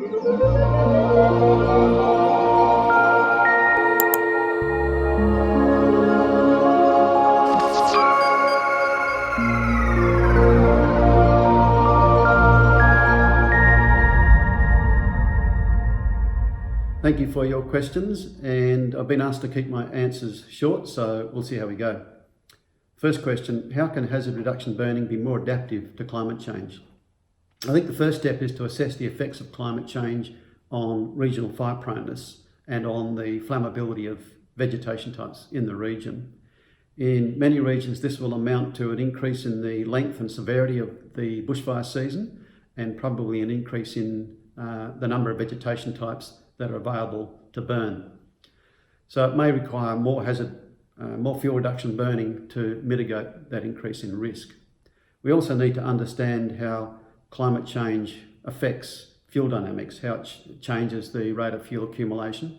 Thank you for your questions, and I've been asked to keep my answers short, so we'll see how we go. First question, how can hazard reduction burning be more adaptive to climate change? I think the first step is to assess the effects of climate change on regional fire proneness and on the flammability of vegetation types in the region. In many regions, this will amount to an increase in the length and severity of the bushfire season, and probably an increase in the number of vegetation types that are available to burn. So it may require more fuel reduction burning to mitigate that increase in risk. We also need to understand how climate change affects fuel dynamics, how it changes the rate of fuel accumulation,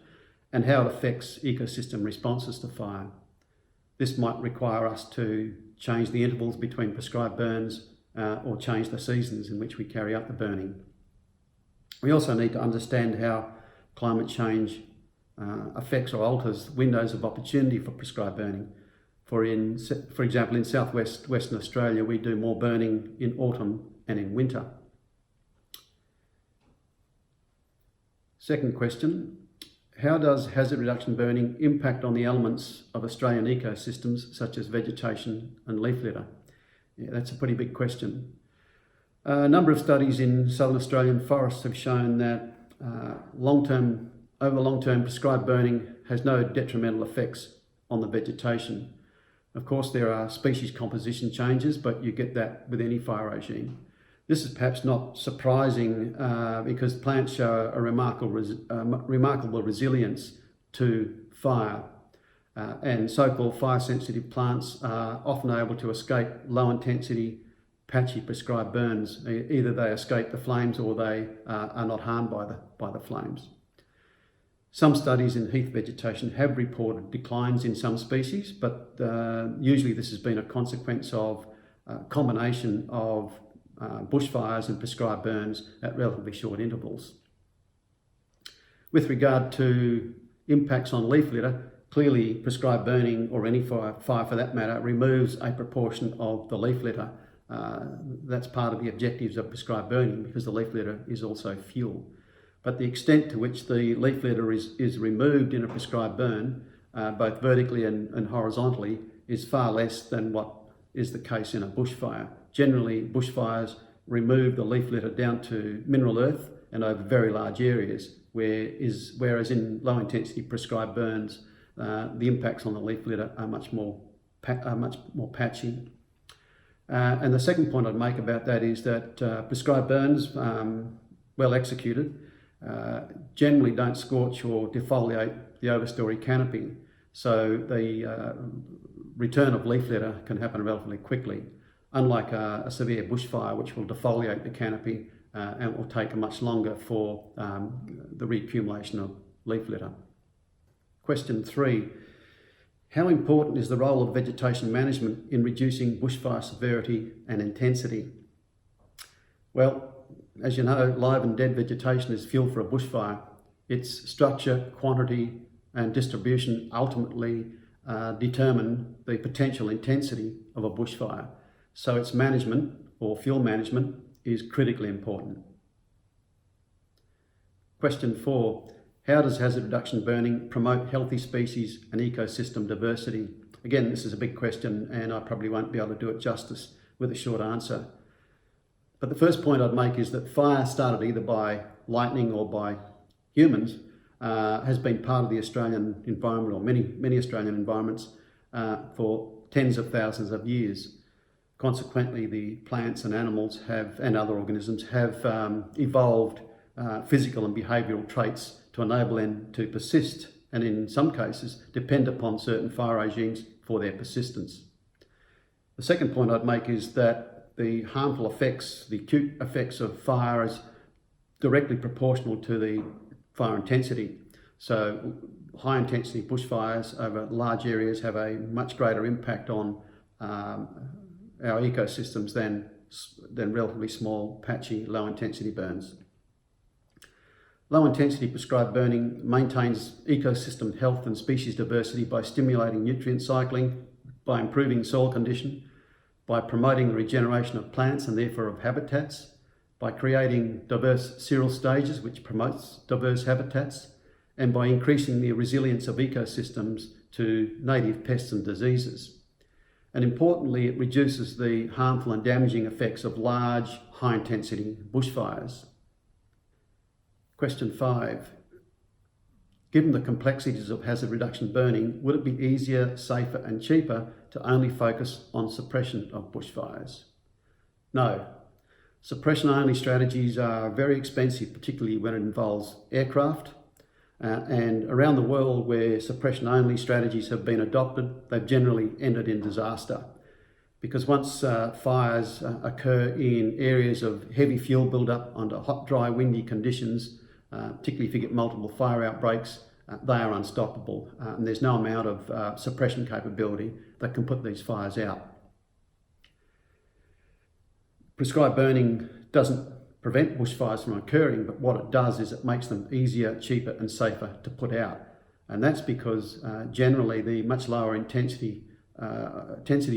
and how it affects ecosystem responses to fire. This might require us to change the intervals between prescribed burns or change the seasons in which we carry out the burning. We also need to understand how climate change affects or alters windows of opportunity for prescribed burning. For example, in Western Australia, we do more burning in autumn and in winter. Second question, how does hazard reduction burning impact on the elements of Australian ecosystems such as vegetation and leaf litter? Yeah, that's a pretty big question. A number of studies in southern Australian forests have shown that over long-term prescribed burning has no detrimental effects on the vegetation. Of course, there are species composition changes, but you get that with any fire regime. This is perhaps not surprising because plants show a remarkable resilience to fire, and so-called fire-sensitive plants are often able to escape low-intensity, patchy prescribed burns. Either they escape the flames or they are not harmed by the flames. Some studies in heath vegetation have reported declines in some species, but usually this has been a consequence of a combination of bushfires and prescribed burns at relatively short intervals. With regard to impacts on leaf litter, clearly prescribed burning, or any fire for that matter, removes a proportion of the leaf litter. That's part of the objectives of prescribed burning, because the leaf litter is also fuel. But the extent to which the leaf litter is removed in a prescribed burn, both vertically and horizontally, is far less than what is the case in a bushfire. Generally, bushfires remove the leaf litter down to mineral earth and over very large areas, whereas in low-intensity prescribed burns, the impacts on the leaf litter are much more patchy. And the second point I'd make about that is that prescribed burns, well executed, generally don't scorch or defoliate the overstory canopy, so the return of leaf litter can happen relatively quickly, unlike a severe bushfire, which will defoliate the canopy and will take much longer for the reaccumulation of leaf litter. Question 3. How important is the role of vegetation management in reducing bushfire severity and intensity? Well, as you know, live and dead vegetation is fuel for a bushfire. Its structure, quantity and distribution ultimately determine the potential intensity of a bushfire. So its management, or fuel management, is critically important. Question 4. How does hazard reduction burning promote healthy species and ecosystem diversity? Again, this is a big question and I probably won't be able to do it justice with a short answer. But the first point I'd make is that fire, started either by lightning or by humans, has been part of the Australian environment, or many Australian environments, for tens of thousands of years. Consequently, the plants and animals and other organisms have evolved physical and behavioural traits to enable them to persist, and in some cases depend upon certain fire regimes for their persistence. The second point I'd make is that the harmful effects, the acute effects of fire is directly proportional to the fire intensity. So high intensity bushfires over large areas have a much greater impact on our ecosystems than relatively small, patchy, low intensity burns. Low intensity prescribed burning maintains ecosystem health and species diversity by stimulating nutrient cycling, by improving soil condition, by promoting the regeneration of plants and therefore of habitats, by creating diverse cereal stages which promotes diverse habitats, and by increasing the resilience of ecosystems to native pests and diseases. And importantly, it reduces the harmful and damaging effects of large, high-intensity bushfires. Question 5. Given the complexities of hazard reduction burning, would it be easier, safer and cheaper to only focus on suppression of bushfires? No. Suppression-only strategies are very expensive, particularly when it involves aircraft. And around the world where suppression-only strategies have been adopted, they've generally ended in disaster. Because once fires occur in areas of heavy fuel buildup under hot, dry, windy conditions, particularly if you get multiple fire outbreaks, they are unstoppable. And there's no amount of suppression capability that can put these fires out. Prescribed burning doesn't prevent bushfires from occurring, but what it does is it makes them easier, cheaper and safer to put out. And that's because generally the much lower intensities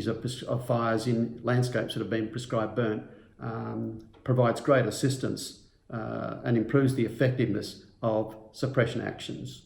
of fires in landscapes that have been prescribed burnt provides great assistance and improves the effectiveness of suppression actions.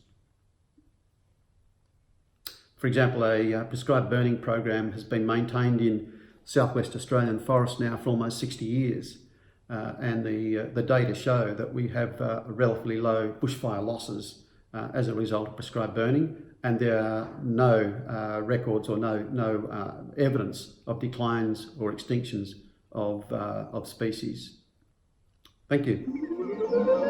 For example, a prescribed burning program has been maintained in southwest Australian forests now for almost 60 years. And the data show that we have relatively low bushfire losses as a result of prescribed burning, and there are no records or no evidence of declines or extinctions of species. Thank you.